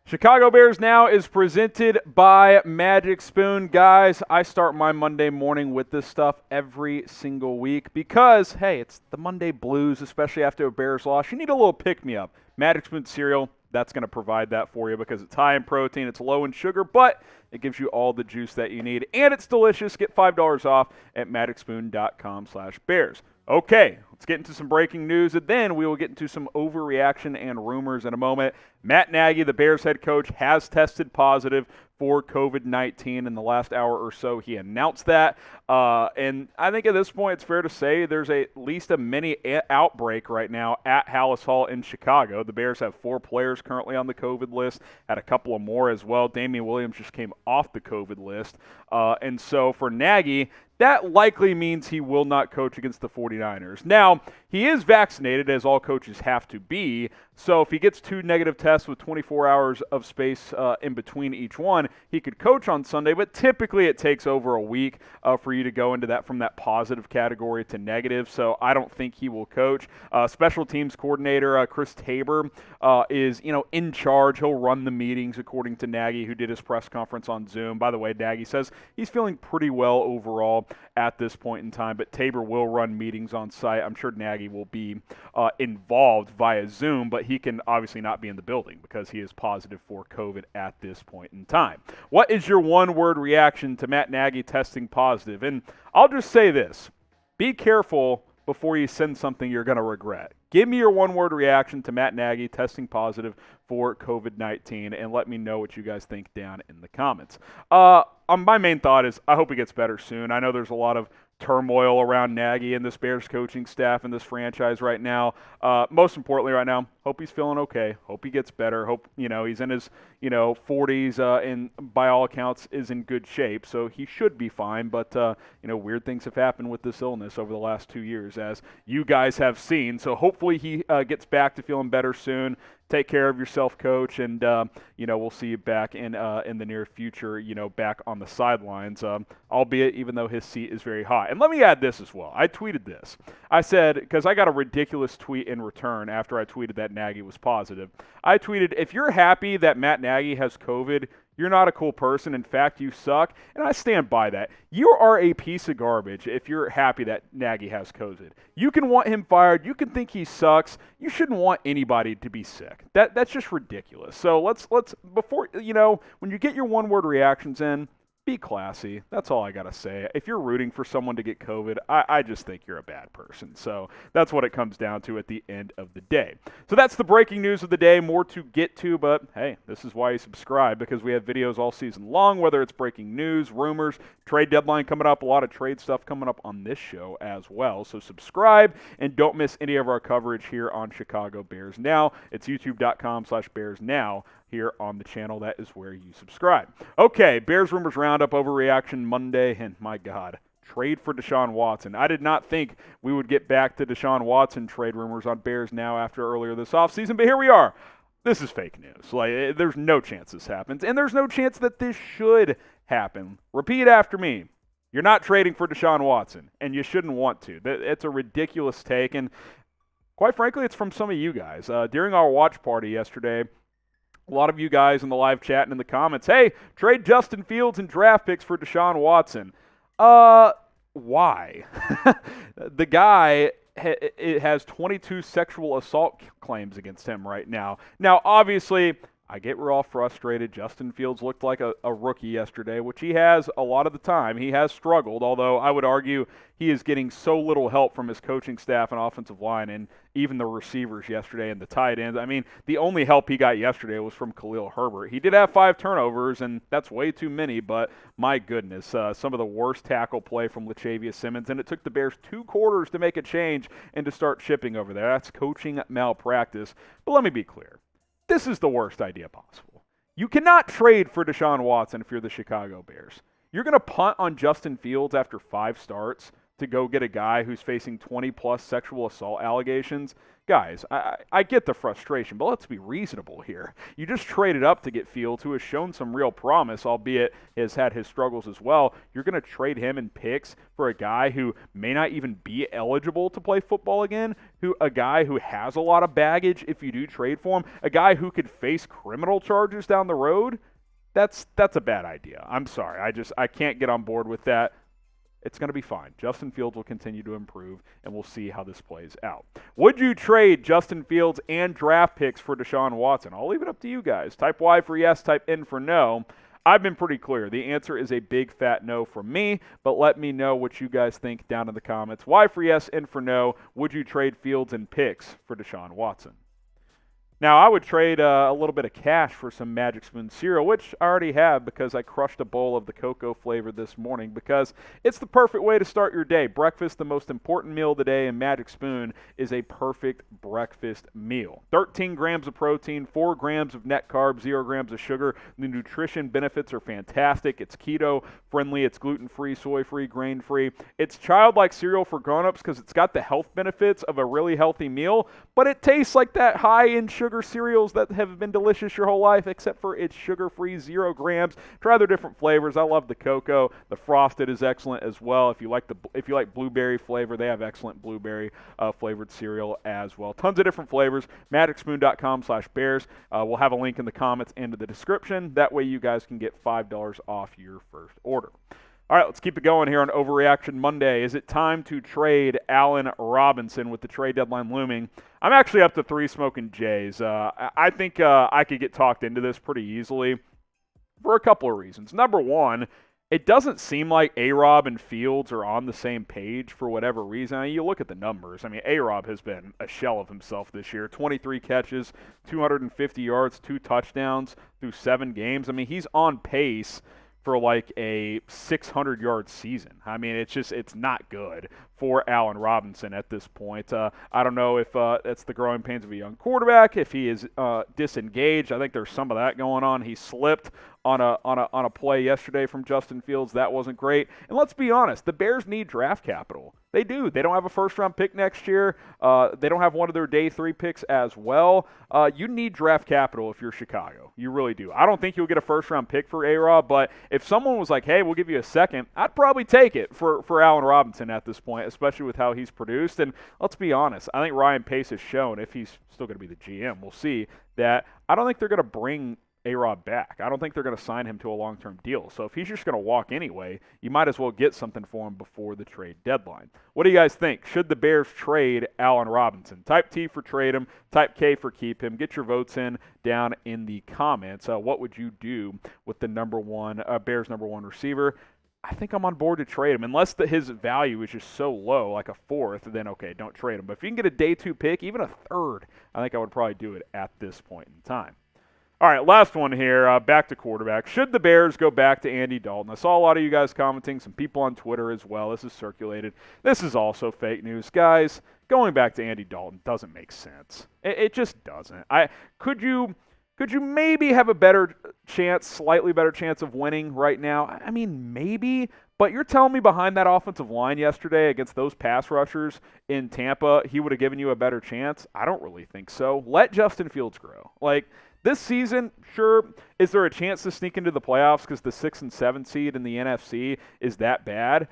Chicago Bears Now is presented by Magic Spoon. Guys, I start my Monday morning with this stuff every single week because, hey, it's the Monday blues, especially after a Bears loss. You need a little pick-me-up. Magic Spoon cereal, that's going to provide that for you because it's high in protein, it's low in sugar, but it gives you all the juice that you need, and it's delicious. Get $5 off at magicspoon.com/bears. Okay, let's get into some breaking news, and then we will get into some overreaction and rumors in a moment. Matt Nagy, the Bears head coach, has tested positive for COVID-19 in the last hour or so. He announced that, and I think at this point it's fair to say there's at least a mini outbreak right now at Hallis Hall in Chicago. The Bears have 4 players currently on the COVID list, had a couple of more as well. Damian Williams just came off the COVID list, and so for Nagy, that likely means he will not coach against the 49ers. Now, he is vaccinated, as all coaches have to be, so if he gets 2 negative tests with 24 hours of space in between each one, he could coach on Sunday, but typically it takes over a week for you to go into that from that positive category to negative, so I don't think he will coach. Special teams coordinator Chris Tabor is in charge. He'll run the meetings according to Nagy, who did his press conference on Zoom. By the way, Nagy says he's feeling pretty well overall at this point in time, but Tabor will run meetings on site. I'm sure Nagy will be involved via Zoom, but he can obviously not be in the building because he is positive for COVID at this point in time. What is your one-word reaction to Matt Nagy testing positive? And I'll just say this. Be careful before you send something you're going to regret. Give me your one-word reaction to Matt Nagy testing positive for COVID-19, and let me know what you guys think down in the comments. My main thought is I hope he gets better soon. I know there's a lot of turmoil around Nagy and this Bears coaching staff and this franchise right now. Most importantly right now, hope he's feeling okay. Hope he gets better. Hope, he's in his, 40s and by all accounts is in good shape. So he should be fine. But, weird things have happened with this illness over the last 2 years, as you guys have seen. So hopefully he gets back to feeling better soon. Take care of yourself, Coach, and we'll see you back in the near future. Back on the sidelines, albeit even though his seat is very hot. And let me add this as well. I tweeted this. I said, because I got a ridiculous tweet in return after I tweeted that Nagy was positive. I tweeted, if you're happy that Matt Nagy has COVID, you're not a cool person. In fact, you suck. And I stand by that. You are a piece of garbage if you're happy that Nagy has COVID. You can want him fired. You can think he sucks. You shouldn't want anybody to be sick. That's just ridiculous. So let's before, when you get your one-word reactions in, be classy. That's all I got to say. If you're rooting for someone to get COVID, I just think you're a bad person. So that's what it comes down to at the end of the day. So that's the breaking news of the day. More to get to, but hey, this is why you subscribe, because we have videos all season long, whether it's breaking news, rumors, trade deadline coming up, a lot of trade stuff coming up on this show as well. So subscribe and don't miss any of our coverage here on Chicago Bears Now. It's youtube.com/Bears Now. Here on the channel. That is where you subscribe. Okay, Bears Rumors Roundup, Overreaction Monday, and my God, trade for Deshaun Watson. I did not think we would get back to Deshaun Watson trade rumors on Bears Now after earlier this offseason, but here we are. This is fake news. There's no chance this happens, and there's no chance that this should happen. Repeat after me. You're not trading for Deshaun Watson, and you shouldn't want to. It's a ridiculous take, and quite frankly, it's from some of you guys. During our watch party yesterday, a lot of you guys in the live chat and in the comments, hey, trade Justin Fields and draft picks for Deshaun Watson. Why? The guy has 22 sexual assault claims against him right now. Now, obviously, I get we're all frustrated. Justin Fields looked like a rookie yesterday, which he has a lot of the time. He has struggled, although I would argue he is getting so little help from his coaching staff and offensive line and even the receivers yesterday and the tight ends. I mean, the only help he got yesterday was from Khalil Herbert. He did have 5 turnovers, and that's way too many, but my goodness, some of the worst tackle play from Latavius Simmons, and it took the Bears 2 quarters to make a change and to start chipping over there. That's coaching malpractice. But let me be clear. This is the worst idea possible. You cannot trade for Deshaun Watson if you're the Chicago Bears. You're going to punt on Justin Fields after 5 starts. to go get a guy who's facing 20-plus sexual assault allegations. Guys, I get the frustration, but let's be reasonable here. You just traded up to get Fields, who has shown some real promise, albeit has had his struggles as well. You're going to trade him in picks for a guy who may not even be eligible to play football again, a guy who has a lot of baggage if you do trade for him, a guy who could face criminal charges down the road. That's a bad idea. I'm sorry. I can't get on board with that. It's going to be fine. Justin Fields will continue to improve, and we'll see how this plays out. Would you trade Justin Fields and draft picks for Deshaun Watson? I'll leave it up to you guys. Type Y for yes, type N for no. I've been pretty clear. The answer is a big fat no from me, but let me know what you guys think down in the comments. Y for yes, N for no. Would you trade Fields and picks for Deshaun Watson? Now, I would trade a little bit of cash for some Magic Spoon cereal, which I already have because I crushed a bowl of the cocoa flavor this morning because it's the perfect way to start your day. Breakfast, the most important meal of the day, and Magic Spoon is a perfect breakfast meal. 13 grams of protein, 4 grams of net carbs, 0 grams of sugar. The nutrition benefits are fantastic. It's keto-friendly. It's gluten-free, soy-free, grain-free. It's childlike cereal for grown-ups because it's got the health benefits of a really healthy meal, but it tastes like that high-end sugar cereals that have been delicious your whole life, except for it's sugar-free, 0 grams. Try their different flavors. I love the cocoa. The frosted is excellent as well. If you like blueberry flavor, they have excellent blueberry flavored cereal as well. Tons of different flavors. MagicSpoon.com/Bears. We'll have a link in the comments and in the description. That way you guys can get $5 off your first order. All right, let's keep it going here on Overreaction Monday. Is it time to trade Allen Robinson with the trade deadline looming? I'm actually up to 3 smoking Jays. I think I could get talked into this pretty easily for a couple of reasons. Number one, it doesn't seem like A-Rob and Fields are on the same page for whatever reason. I mean, you look at the numbers. I mean, A-Rob has been a shell of himself this year. 23 catches, 250 yards, 2 touchdowns through 7 games. I mean, he's on pace for like a 600-yard season. I mean, it's not good for Allen Robinson at this point. I don't know if that's the growing pains of a young quarterback, if he is disengaged. I think there's some of that going on. He slipped on a play yesterday from Justin Fields. That wasn't great. And let's be honest, the Bears need draft capital. They do. They don't have a first-round pick next year. They don't have one of their day 3 picks as well. You need draft capital if you're Chicago. You really do. I don't think you'll get a first-round pick for A-Rob, but if someone was like, hey, we'll give you a second, I'd probably take it for Allen Robinson at this point, especially with how he's produced. And let's be honest, I think Ryan Pace has shown, if he's still going to be the GM, we'll see, that I don't think they're going to bring A-Rob back. I don't think they're going to sign him to a long-term deal. So if he's just going to walk anyway, you might as well get something for him before the trade deadline. What do you guys think? Should the Bears trade Allen Robinson? Type T for trade him. Type K for keep him. Get your votes in down in the comments. What would you do with the Bears' number 1 receiver? I think I'm on board to trade him. Unless his value is just so low, like a 4th, then okay, don't trade him. But if you can get a day 2 pick, even a 3rd, I think I would probably do it at this point in time. All right, last one here, back to quarterback. Should the Bears go back to Andy Dalton? I saw a lot of you guys commenting, some people on Twitter as well. This is circulated. This is also fake news. Guys, going back to Andy Dalton doesn't make sense. It just doesn't. Could you maybe have a better chance, slightly better chance of winning right now? I mean, maybe, but you're telling me behind that offensive line yesterday against those pass rushers in Tampa, he would have given you a better chance? I don't really think so. Let Justin Fields grow. This season, sure, is there a chance to sneak into the playoffs because the 6 and 7 seed in the NFC is that bad?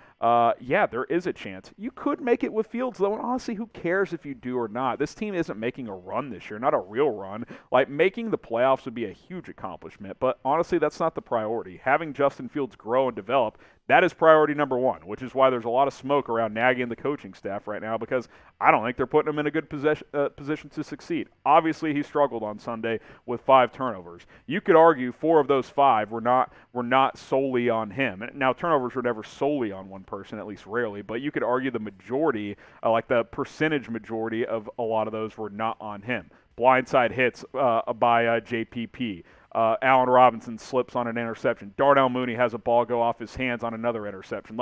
Yeah, there is a chance. You could make it with Fields, though, and honestly, who cares if you do or not? This team isn't making a run this year, not a real run. Making the playoffs would be a huge accomplishment, but honestly, that's not the priority. Having Justin Fields grow and develop, that is priority number 1, which is why there's a lot of smoke around Nagy and the coaching staff right now because I don't think they're putting him in a good position to succeed. Obviously, he struggled on Sunday with 5 turnovers. You could argue 4 of those 5 were not solely on him. Now, turnovers were never solely on one person, at least rarely, but you could argue the majority, the percentage majority of a lot of those were not on him. Blindside hits by JPP. Allen Robinson slips on an interception. Darnell Mooney has a ball go off his hands on another interception.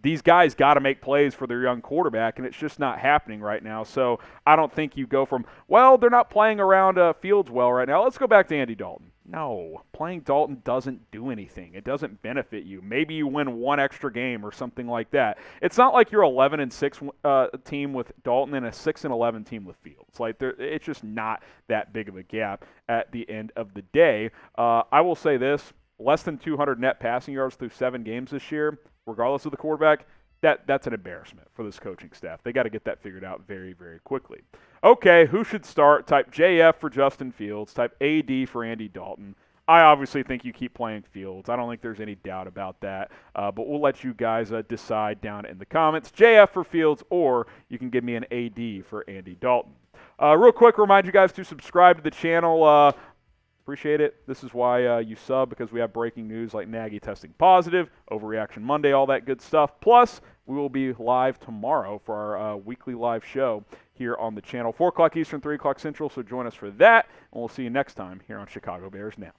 These guys got to make plays for their young quarterback, and it's just not happening right now. So I don't think you go from, well, they're not playing around Fields well right now. Let's go back to Andy Dalton. No, playing Dalton doesn't do anything. It doesn't benefit you. Maybe you win one extra game or something like that. It's not like you're 11-6 team with Dalton and a 6-11 team with Fields. Like it's just not that big of a gap at the end of the day. I will say this: less than 200 net passing yards through 7 games this year, regardless of the quarterback. That's an embarrassment for this coaching staff. They got to get that figured out very, very quickly. Okay, who should start? Type JF for Justin Fields. Type AD for Andy Dalton. I obviously think you keep playing Fields. I don't think there's any doubt about that. But we'll let you guys decide down in the comments. JF for Fields, or you can give me an AD for Andy Dalton. Real quick, remind you guys to subscribe to the channel. Appreciate it. This is why you sub, because we have breaking news like Nagy testing positive, Overreaction Monday, all that good stuff. Plus, we will be live tomorrow for our weekly live show here on the channel, 4 o'clock Eastern, 3 o'clock Central, so join us for that, and we'll see you next time here on Chicago Bears Now.